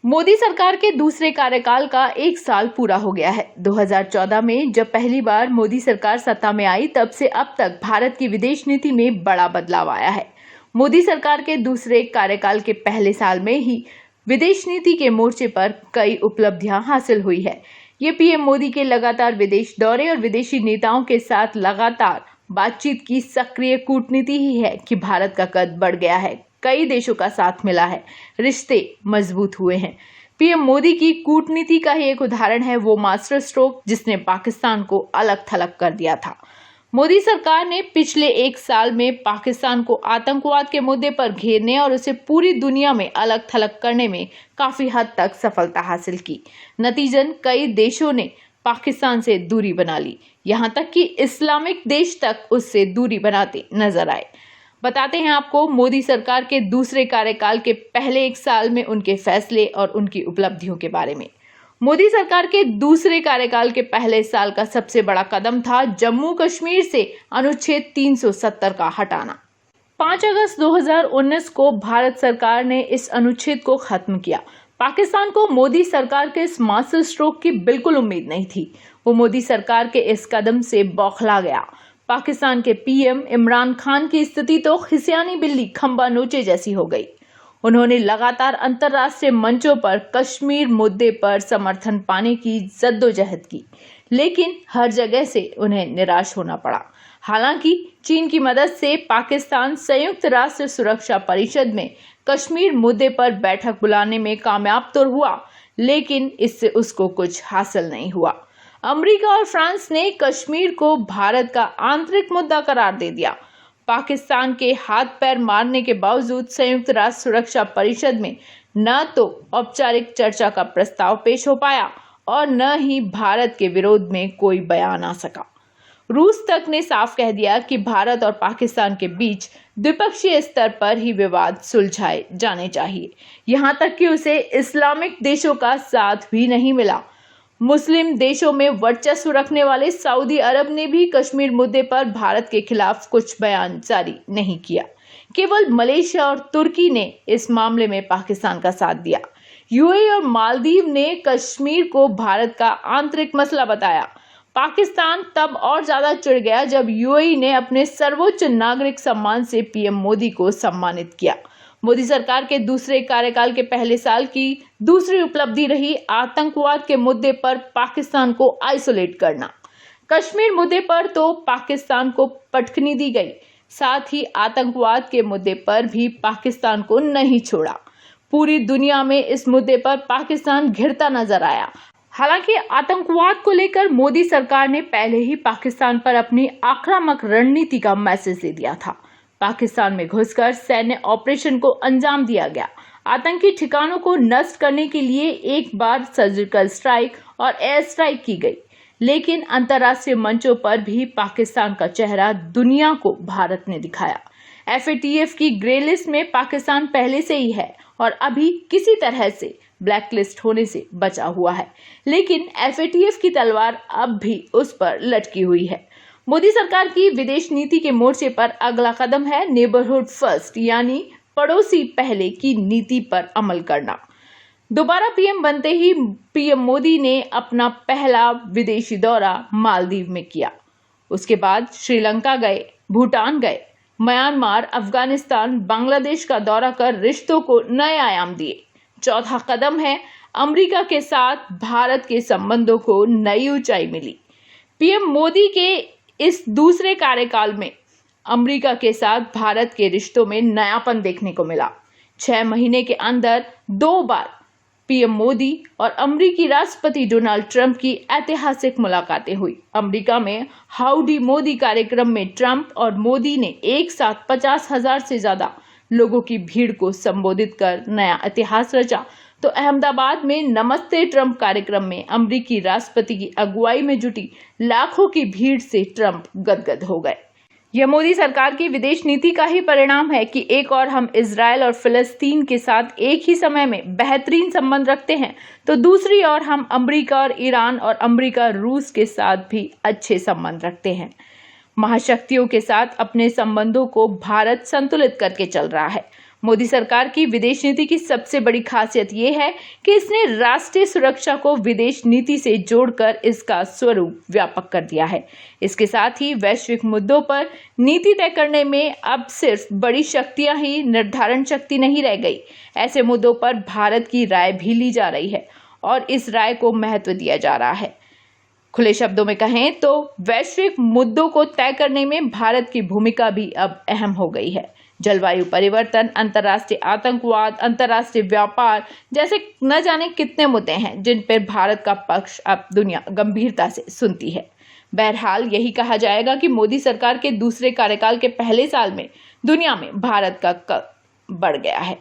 मोदी सरकार के दूसरे कार्यकाल का एक साल पूरा हो गया है। 2014 में जब पहली बार मोदी सरकार सत्ता में आई, तब से अब तक भारत की विदेश नीति में बड़ा बदलाव आया है। मोदी सरकार के दूसरे कार्यकाल के पहले साल में ही विदेश नीति के मोर्चे पर कई उपलब्धियां हासिल हुई है। ये पीएम मोदी के लगातार विदेश दौरे और विदेशी नेताओं के साथ लगातार बातचीत की सक्रिय कूटनीति ही है कि भारत का कद बढ़ गया है, कई देशों का साथ मिला है, रिश्ते मजबूत हुए हैं। पीएम मोदी की कूटनीति का ही एक उदाहरण है वो मास्टर स्ट्रोक जिसने पाकिस्तान को अलग थलग कर दिया था। मोदी सरकार ने पिछले एक साल में पाकिस्तान को आतंकवाद के मुद्दे पर घेरने और उसे पूरी दुनिया में अलग थलग करने में काफी हद तक सफलता हासिल की। नतीजन कई देशों ने पाकिस्तान से दूरी बना ली, यहाँ तक कि इस्लामिक देश तक उससे दूरी बनाते नजर आए। बताते हैं आपको मोदी सरकार के दूसरे कार्यकाल के पहले एक साल में उनके फैसले और उनकी उपलब्धियों के बारे में। मोदी सरकार के दूसरे कार्यकाल के पहले साल का सबसे बड़ा कदम था जम्मू कश्मीर से अनुच्छेद 370 का हटाना। 5 अगस्त 2019 को भारत सरकार ने इस अनुच्छेद को खत्म किया। पाकिस्तान को मोदी सरकार के इस मास्टर स्ट्रोक की बिल्कुल उम्मीद नहीं थी। वो मोदी सरकार के इस कदम से बौखला गया। पाकिस्तान के पीएम इमरान खान की स्थिति तो खिसियानी बिल्ली खंबा नोचे जैसी हो गई। उन्होंने लगातार अंतर्राष्ट्रीय मंचों पर कश्मीर मुद्दे पर समर्थन पाने की जद्दोजहद की, लेकिन हर जगह से उन्हें निराश होना पड़ा। हालांकि चीन की मदद से पाकिस्तान संयुक्त राष्ट्र सुरक्षा परिषद में कश्मीर मुद्दे पर बैठक बुलाने में कामयाब तो हुआ, लेकिन इससे उसको कुछ हासिल नहीं हुआ। अमेरिका और फ्रांस ने कश्मीर को भारत का आंतरिक मुद्दा करार दे दिया। पाकिस्तान के हाथ पैर मारने के बावजूद संयुक्त राष्ट्र सुरक्षा परिषद में न तो औपचारिक चर्चा का प्रस्ताव पेश हो पाया और न ही भारत के विरोध में कोई बयान आ सका। रूस तक ने साफ कह दिया कि भारत और पाकिस्तान के बीच द्विपक्षीय स्तर पर ही विवाद सुलझाए जाने चाहिए। यहाँ तक कि उसे इस्लामिक देशों का साथ भी नहीं मिला। मुस्लिम देशों में वर्चस्व रखने वाले सऊदी अरब ने भी कश्मीर मुद्दे पर भारत के खिलाफ कुछ बयान जारी नहीं किया। केवल मलेशिया और तुर्की ने इस मामले में पाकिस्तान का साथ दिया। यूएई और मालदीव ने कश्मीर को भारत का आंतरिक मसला बताया। पाकिस्तान तब और ज्यादा चिढ़ गया जब यूएई ने अपने सर्वोच्च नागरिक सम्मान से पीएम मोदी को सम्मानित किया। मोदी सरकार के दूसरे कार्यकाल के पहले साल की दूसरी उपलब्धि रही आतंकवाद के मुद्दे पर पाकिस्तान को आइसोलेट करना। कश्मीर मुद्दे पर तो पाकिस्तान को पटखनी दी गई, साथ ही आतंकवाद के मुद्दे पर भी पाकिस्तान को नहीं छोड़ा। पूरी दुनिया में इस मुद्दे पर पाकिस्तान घिरता नजर आया। हालांकि आतंकवाद को लेकर मोदी सरकार ने पहले ही पाकिस्तान पर अपनी आक्रामक रणनीति का मैसेज दे दिया था। पाकिस्तान में घुसकर सैन्य ऑपरेशन को अंजाम दिया गया। आतंकी ठिकानों को नष्ट करने के लिए एक बार सर्जिकल स्ट्राइक और एयर स्ट्राइक की गई, लेकिन अंतर्राष्ट्रीय मंचों पर भी पाकिस्तान का चेहरा दुनिया को भारत ने दिखाया। एफएटीएफ की ग्रे लिस्ट में पाकिस्तान पहले से ही है और अभी किसी तरह से ब्लैकलिस्ट होने से बचा हुआ है, लेकिन एफएटीएफ की तलवार अब भी उस पर लटकी हुई है। मोदी सरकार की विदेश नीति के मोर्चे पर अगला कदम है नेबरहुड फर्स्ट, यानी पड़ोसी पहले की नीति पर अमल करना। दोबारा पीएम बनते ही पीएम मोदी ने अपना पहला विदेशी दौरा मालदीव में किया। उसके बाद श्रीलंका गए, भूटान गए, म्यांमार, अफगानिस्तान, बांग्लादेश का दौरा कर रिश्तों को नए आयाम दिए। चौथा कदम है अमेरिका के साथ भारत के संबंधों को नई ऊंचाई मिली। पीएम मोदी के इस दूसरे कार्यकाल में अमेरिका के साथ भारत के रिश्तों में नयापन देखने को मिला। 6 महीने के अंदर 2 बार पीएम मोदी और अमेरिकी राष्ट्रपति डोनाल्ड ट्रंप की ऐतिहासिक मुलाकातें हुई। अमेरिका में हाउडी मोदी कार्यक्रम में ट्रंप और मोदी ने एक साथ 50,000 से ज्यादा लोगों की भीड़ को संबोधित कर नया इतिहास रचा। तो अहमदाबाद में नमस्ते ट्रंप कार्यक्रम में अमेरिकी राष्ट्रपति की अगुवाई में जुटी लाखों की भीड़ से ट्रंप गदगद हो गए। यह मोदी सरकार की विदेश नीति का ही परिणाम है कि एक और हम इजराइल और फिलिस्तीन के साथ एक ही समय में बेहतरीन संबंध रखते हैं, तो दूसरी ओर हम अमेरिका और ईरान और अमेरिका रूस के साथ भी अच्छे संबंध रखते हैं। महाशक्तियों के साथ अपने संबंधों को भारत संतुलित करके चल रहा है। मोदी सरकार की विदेश नीति की सबसे बड़ी खासियत ये है कि इसने राष्ट्रीय सुरक्षा को विदेश नीति से जोड़कर इसका स्वरूप व्यापक कर दिया है। इसके साथ ही वैश्विक मुद्दों पर नीति तय करने में अब सिर्फ बड़ी शक्तियां ही निर्धारण शक्ति नहीं रह गई। ऐसे मुद्दों पर भारत की राय भी ली जा रही है और इस राय को महत्व दिया जा रहा है। खुले शब्दों में कहें तो वैश्विक मुद्दों को तय करने में भारत की भूमिका भी अब अहम हो गई है। जलवायु परिवर्तन, अंतर्राष्ट्रीय आतंकवाद, अंतर्राष्ट्रीय व्यापार जैसे न जाने कितने मुद्दे हैं जिन पर भारत का पक्ष अब दुनिया गंभीरता से सुनती है। बहरहाल यही कहा जाएगा कि मोदी सरकार के दूसरे कार्यकाल के पहले साल में दुनिया में भारत का कद बढ़ गया है।